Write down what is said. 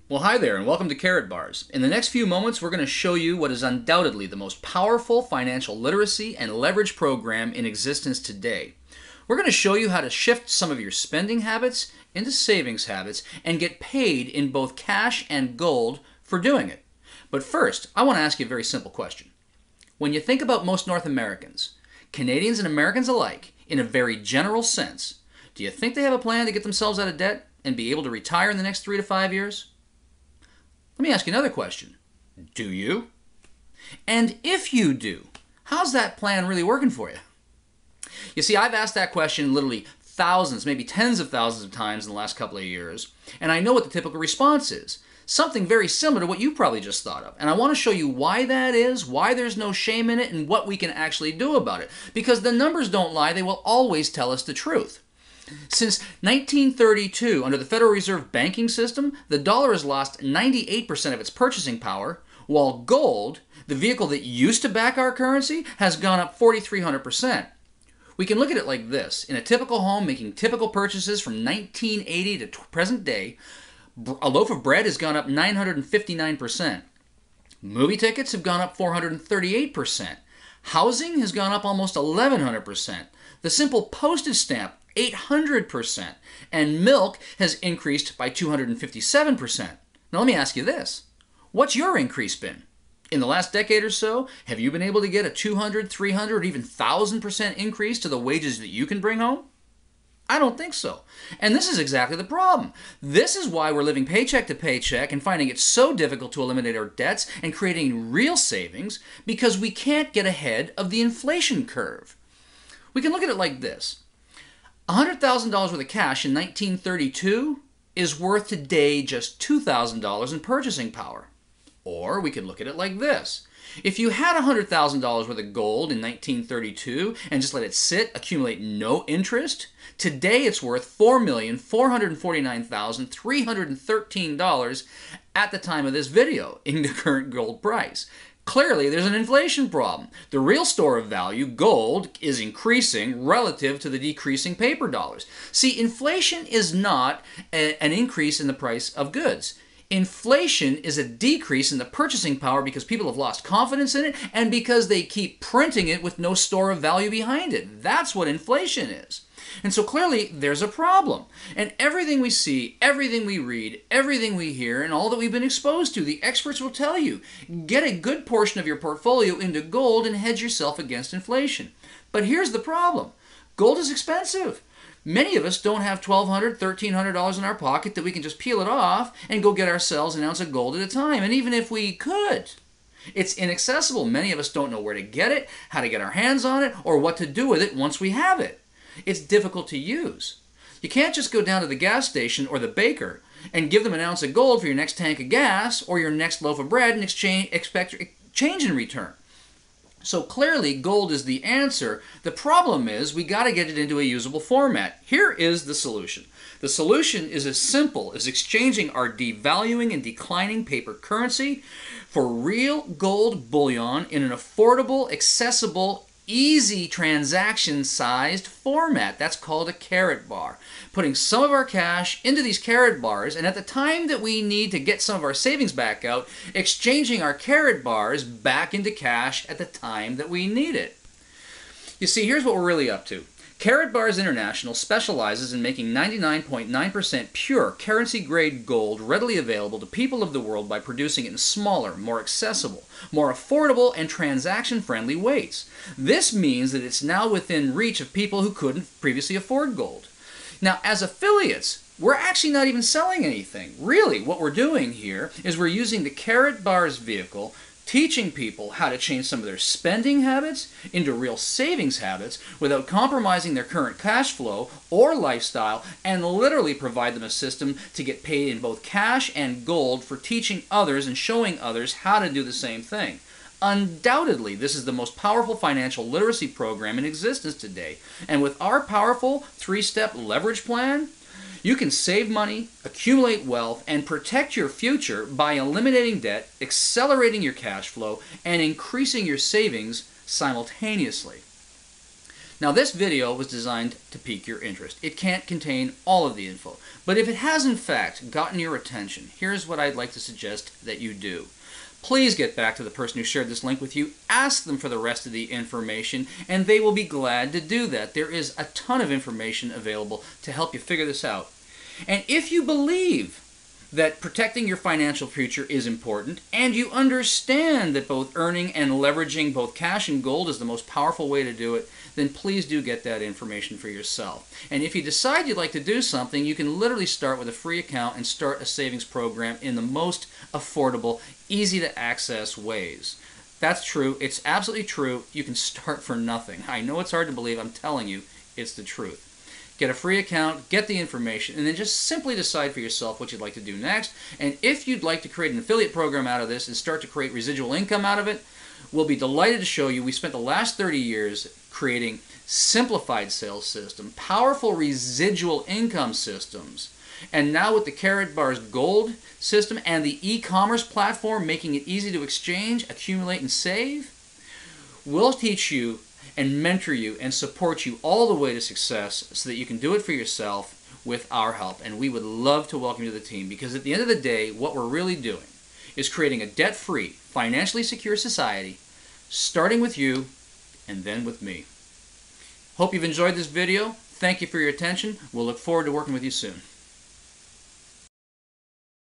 Well, hi there, and welcome to Karatbars. In the next few moments, we're going to show you what is undoubtedly the most powerful financial literacy and leverage program in existence today. We're going to show you how to shift some of your spending habits into savings habits and get paid in both cash and gold for doing it. But first, I want to ask you a very simple question. When you think about most North Americans, Canadians and Americans alike, in a very general sense, do you think they have a plan to get themselves out of debt and be able to retire in the next 3 to 5 years? Let me ask you another question. Do you? And if you do, how's that plan really working for you? You see, I've asked that question literally thousands, maybe tens of thousands of times in the last couple of years, and I know what the typical response is. Something very similar to what you probably just thought of. And I want to show you why that is, why there's no shame in it, and what we can actually do about it. Because the numbers don't lie, they will always tell us the truth. Since 1932, under the Federal Reserve banking system, the dollar has lost 98% of its purchasing power, while gold, the vehicle that used to back our currency, has gone up 4,300%. We can look at it like this. In a typical home making typical purchases from 1980 to present day, a loaf of bread has gone up 959%. Movie tickets have gone up 438%. Housing has gone up almost 1,100%. The simple postage stamp 800%, and milk has increased by 257%. Now let me ask you this. What's your increase been? In the last decade or so, have you been able to get a 200, 300, or even 1,000% increase to the wages that you can bring home? I don't think so. And this is exactly the problem. This is why we're living paycheck to paycheck and finding it so difficult to eliminate our debts and creating real savings because we can't get ahead of the inflation curve. We can look at it like this. $100,000 worth of cash in 1932 is worth today just $2,000 in purchasing power. Or we could look at it like this. If you had $100,000 worth of gold in 1932 and just let it sit, accumulate no interest, today it's worth $4,449,313 at the time of this video in the current gold price. Clearly, there's an inflation problem. The real store of value, gold, is increasing relative to the decreasing paper dollars. See, inflation is not an increase in the price of goods. Inflation is a decrease in the purchasing power because people have lost confidence in it and because they keep printing it with no store of value behind it. That's what inflation is. And so clearly there's a problem. And everything we see, everything we read, everything we hear, and all that we've been exposed to, the experts will tell you, get a good portion of your portfolio into gold and hedge yourself against inflation. But here's the problem. Gold is expensive. Many of us don't have $1,200, $1,300 in our pocket that we can just peel it off and go get ourselves an ounce of gold at a time. And even if we could, it's inaccessible. Many of us don't know where to get it, how to get our hands on it, or what to do with it once we have it. It's difficult to use. You can't just go down to the gas station or the baker and give them an ounce of gold for your next tank of gas or your next loaf of bread and expect change in return. So clearly gold is the answer. The problem is we got to get it into a usable format. Here is the solution. The solution is as simple as exchanging our devaluing and declining paper currency for real gold bullion in an affordable, accessible, easy transaction-sized format. That's called a Karatbar. Putting some of our cash into these Karatbars, and at the time that we need to get some of our savings back out, exchanging our Karatbars back into cash at the time that we need it. You see, here's what we're really up to. Karatbars International specializes in making 99.9% pure currency-grade gold readily available to people of the world by producing it in smaller, more accessible, more affordable, and transaction-friendly weights. This means that it's now within reach of people who couldn't previously afford gold. Now, as affiliates, we're actually not even selling anything. Really, what we're doing here is we're using the Karatbars vehicle, teaching people how to change some of their spending habits into real savings habits without compromising their current cash flow or lifestyle, and literally provide them a system to get paid in both cash and gold for teaching others and showing others how to do the same thing. Undoubtedly, this is the most powerful financial literacy program in existence today. And with our powerful 3-step leverage plan, you can save money, accumulate wealth, and protect your future by eliminating debt, accelerating your cash flow, and increasing your savings simultaneously. Now this video was designed to pique your interest. It can't contain all of the info, but if it has in fact gotten your attention, here's what I'd like to suggest that you do. Please get back to the person who shared this link with you, ask them for the rest of the information, and they will be glad to do that. There is a ton of information available to help you figure this out. And if you believe that protecting your financial future is important, and you understand that both earning and leveraging both cash and gold is the most powerful way to do it, then please do get that information for yourself. And if you decide you'd like to do something, you can literally start with a free account and start a savings program in the most affordable, easy to access ways. That's true. It's absolutely true. You can start for nothing. I know it's hard to believe. I'm telling you, it's the truth. Get a free account, get the information, and then just simply decide for yourself what you'd like to do next. And if you'd like to create an affiliate program out of this and start to create residual income out of it, we'll be delighted to show you. We spent the last 30 years creating simplified sales system, powerful residual income systems, and now with the Karatbars Gold system and the e-commerce platform making it easy to exchange, accumulate, and save, we'll teach you and mentor you and support you all the way to success so that you can do it for yourself with our help. And we would love to welcome you to the team, because at the end of the day, what we're really doing is creating a debt-free, financially secure society, starting with you and then with me. Hope you've enjoyed this video. Thank you for your attention. We'll look forward to working with you soon.